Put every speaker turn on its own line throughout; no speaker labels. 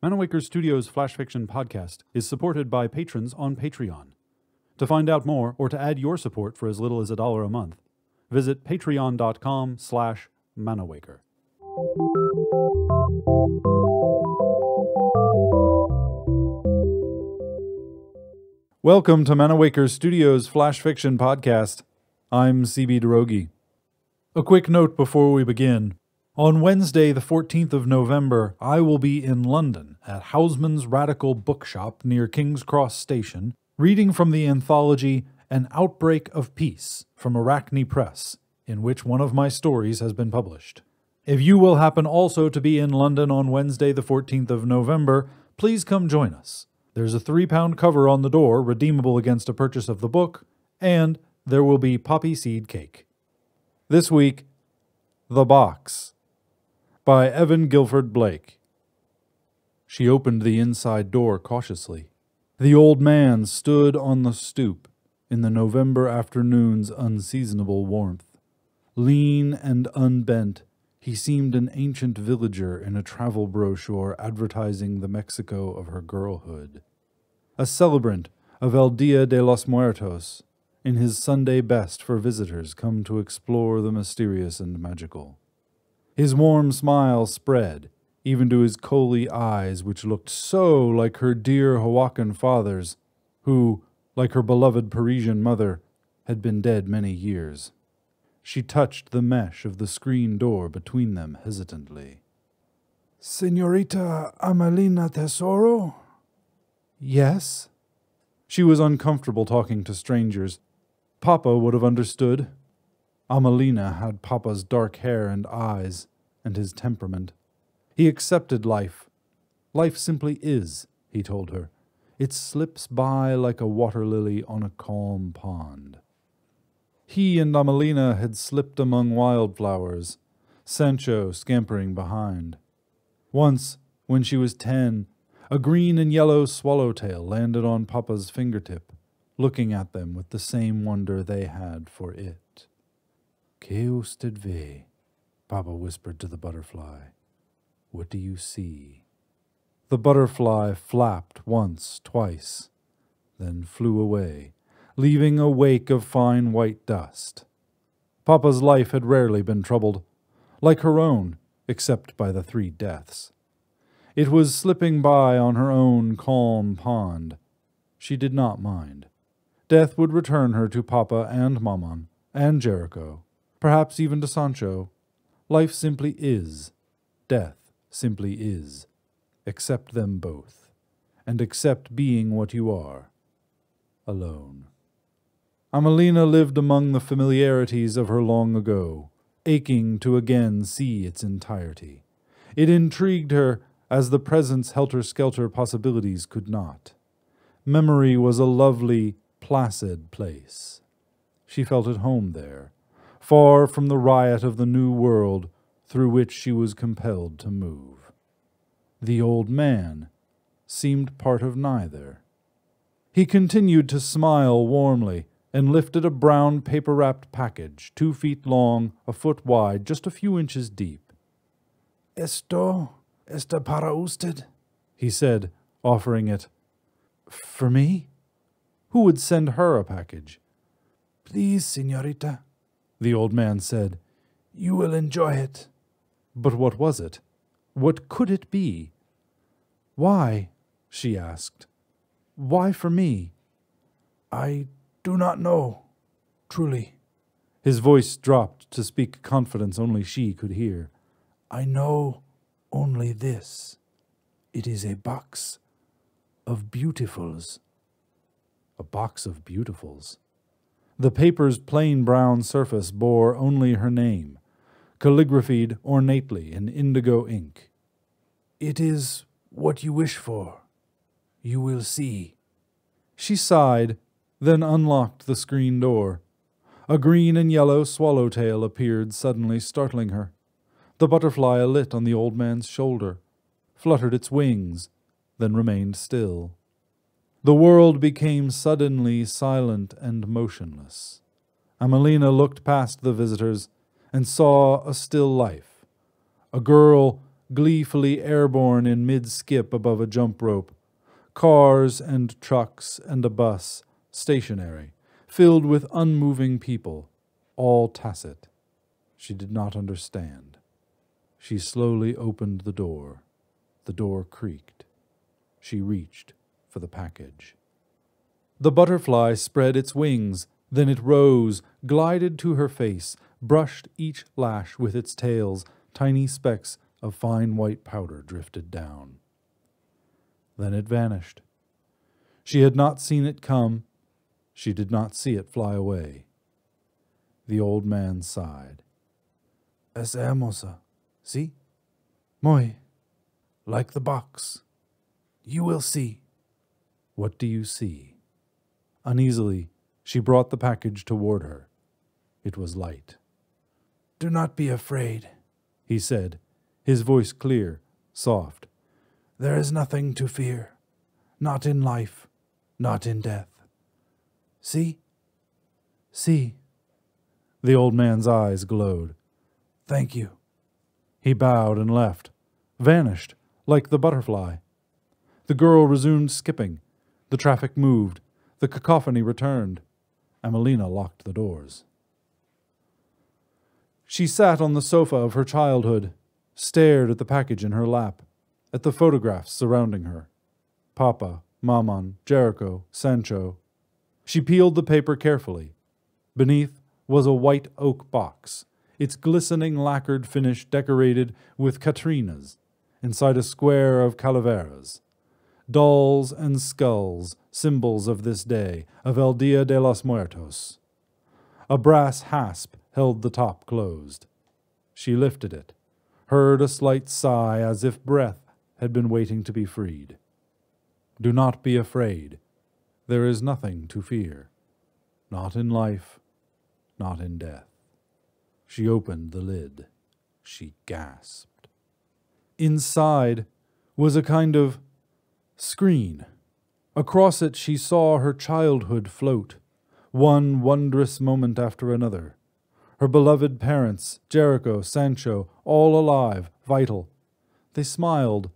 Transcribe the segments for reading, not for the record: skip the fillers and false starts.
Manawaker Studios Flash Fiction Podcast is supported by patrons on Patreon. To find out more or to add your support for as little as $1 a month, visit patreon.com/Manawaker. Welcome to Manawaker Studios Flash Fiction Podcast. I'm CB Derogi. A quick note before we begin. On Wednesday, the 14th of November, I will be in London at Houseman's Radical Bookshop near King's Cross Station, reading from the anthology An Outbreak of Peace from Arachne Press, in which one of my stories has been published. If you will happen also to be in London on Wednesday, the 14th of November, please come join us. There's a £3 cover on the door, redeemable against a purchase of the book, and there will be poppy seed cake. This week, The Box, by Evan Guilford-Blake. She opened the inside door cautiously. The old man stood on the stoop in the November afternoon's unseasonable warmth. Lean and unbent, he seemed an ancient villager in a travel brochure advertising the Mexico of her girlhood. A celebrant of El Dia de los Muertos, in his Sunday best for visitors come to explore the mysterious and magical. His warm smile spread, even to his coaly eyes, which looked so like her dear Hoacan father's, who, like her beloved Parisian mother, had been dead many years. She touched the mesh of the screen door between them hesitantly.
Señorita Amelina Tesoro?
Yes? She was uncomfortable talking to strangers. Papa would have understood. Amelina had Papa's dark hair and eyes, and his temperament. He accepted life. Life simply is, he told her. It slips by like a water lily on a calm pond. He and Amelina had slipped among wildflowers, Sancho scampering behind. Once, when she was 10, a green and yellow swallowtail landed on Papa's fingertip, looking at them with the same wonder they had for it. "Que usted ve?" Papa whispered to the butterfly. "What do you see?" The butterfly flapped once, twice, then flew away, leaving a wake of fine white dust. Papa's life had rarely been troubled, like her own, except by the 3 deaths. It was slipping by on her own calm pond. She did not mind. Death would return her to Papa and Maman, and Jericho, perhaps even to Sancho. Life simply is. Death simply is. Accept them both, and accept being what you are, alone. Amelina lived among the familiarities of her long ago, aching to again see its entirety. It intrigued her as the present's helter-skelter possibilities could not. Memory was a lovely, placid place. She felt at home there, far from the riot of the new world through which she was compelled to move. The old man seemed part of neither. He continued to smile warmly and lifted a brown paper-wrapped package, 2 feet long, a foot wide, just a few inches deep.
Esto está para usted,
he said, offering it. For me? Who would send her a package?
Please, señorita,
the old man said.
You will enjoy it.
But what was it? What could it be? Why? She asked. Why for me?
I do not know, truly.
His voice dropped to speak confidence only she could hear.
I know only this. It is a box of beautifuls.
A box of beautifuls. The paper's plain brown surface bore only her name, calligraphied ornately in indigo ink.
It is what you wish for. You will see.
She sighed, then unlocked the screen door. A green and yellow swallowtail appeared, suddenly startling her. The butterfly alit on the old man's shoulder, fluttered its wings, then remained still. The world became suddenly silent and motionless. Amelina looked past the visitors and saw a still life. A girl gleefully airborne in mid-skip above a jump rope. Cars and trucks and a bus, stationary, filled with unmoving people, all tacit. She did not understand. She slowly opened the door. The door creaked. She reached for the package. The butterfly spread its wings, then it rose, glided to her face, brushed each lash with its tails. Tiny specks of fine white powder drifted down. Then it vanished. She had not seen it come. She did not see it fly away. The old man sighed.
Es hermosa, see? Muy, like the box. You will see.
What do you see? Uneasily, she brought the package toward her. It was light.
Do not be afraid,
he said, his voice clear, soft.
There is nothing to fear, not in life, not in death. See? See.
The old man's eyes glowed.
Thank you.
He bowed and left, vanished like the butterfly. The girl resumed skipping. The traffic moved. The cacophony returned. Amelina locked the doors. She sat on the sofa of her childhood, stared at the package in her lap, at the photographs surrounding her. Papa, Maman, Jericho, Sancho. She peeled the paper carefully. Beneath was a white oak box, its glistening lacquered finish decorated with Catrinas, inside a square of calaveras. Dolls and skulls, symbols of this day, of El Dia de los Muertos. A brass hasp held the top closed. She lifted it, heard a slight sigh as if breath had been waiting to be freed. Do not be afraid. There is nothing to fear. Not in life, not in death. She opened the lid. She gasped. Inside was a kind of screen. Across it she saw her childhood float, one wondrous moment after another. Her beloved parents, Jericho, Sancho, all alive, vital. They smiled.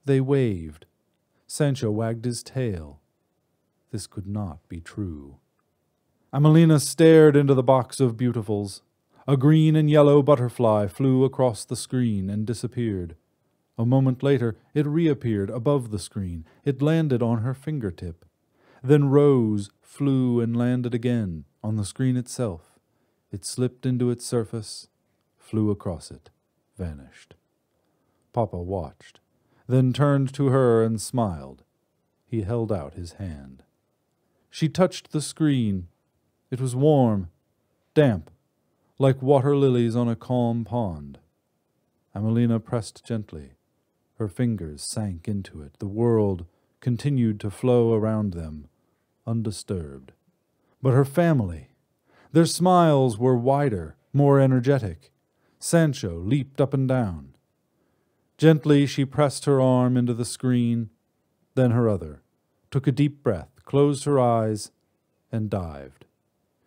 They waved. Sancho wagged his tail. This could not be true. Amelina stared into the box of beautifuls. A green and yellow butterfly flew across the screen and disappeared. A moment later, it reappeared above the screen. It landed on her fingertip. Then rose, flew, and landed again on the screen itself. It slipped into its surface, flew across it, vanished. Papa watched, then turned to her and smiled. He held out his hand. She touched the screen. It was warm, damp, like water lilies on a calm pond. Amelina pressed gently. Her fingers sank into it. The world continued to flow around them, undisturbed. But her family, their smiles were wider, more energetic. Sancho leaped up and down. Gently she pressed her arm into the screen, then her other, took a deep breath, closed her eyes, and dived.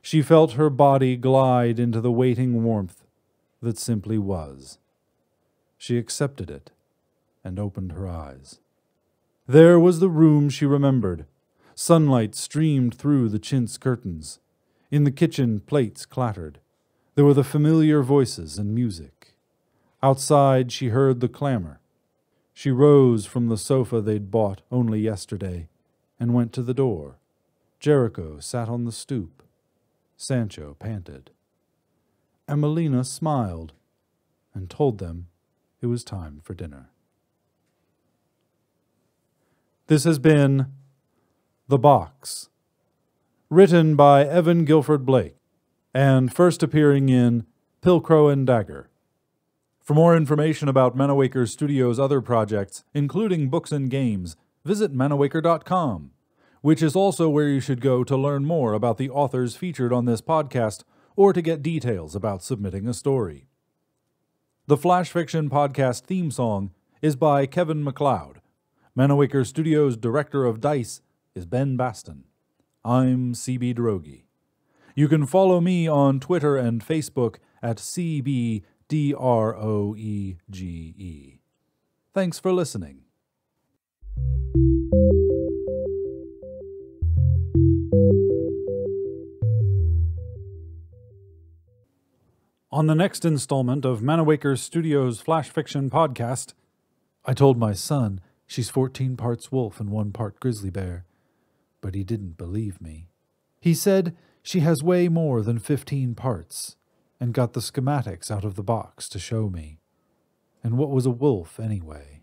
She felt her body glide into the waiting warmth that simply was. She accepted it and opened her eyes. There was the room she remembered. Sunlight streamed through the chintz curtains. In the kitchen, plates clattered. There were the familiar voices and music. Outside, she heard the clamor. She rose from the sofa they'd bought only yesterday and went to the door. Jericho sat on the stoop. Sancho panted. Amelina smiled and told them it was time for dinner. This has been The Box, written by Evan Guilford-Blake, and first appearing in Pilcrow and Dagger. For more information about Manawaker Studios' other projects, including books and games, visit manawaker.com, which is also where you should go to learn more about the authors featured on this podcast or to get details about submitting a story. The Flash Fiction Podcast theme song is by Kevin MacLeod. Manawaker Studios' director of DICE is Ben Baston. I'm CB Droege. You can follow me on Twitter and Facebook at CBDROEGE. Thanks for listening. On the next installment of Manawaker Studios' Flash Fiction podcast, I told my son she's 14 parts wolf and 1 part grizzly bear, but he didn't believe me. He said she has way more than 15 parts, and got the schematics out of the box to show me. And what was a wolf, anyway?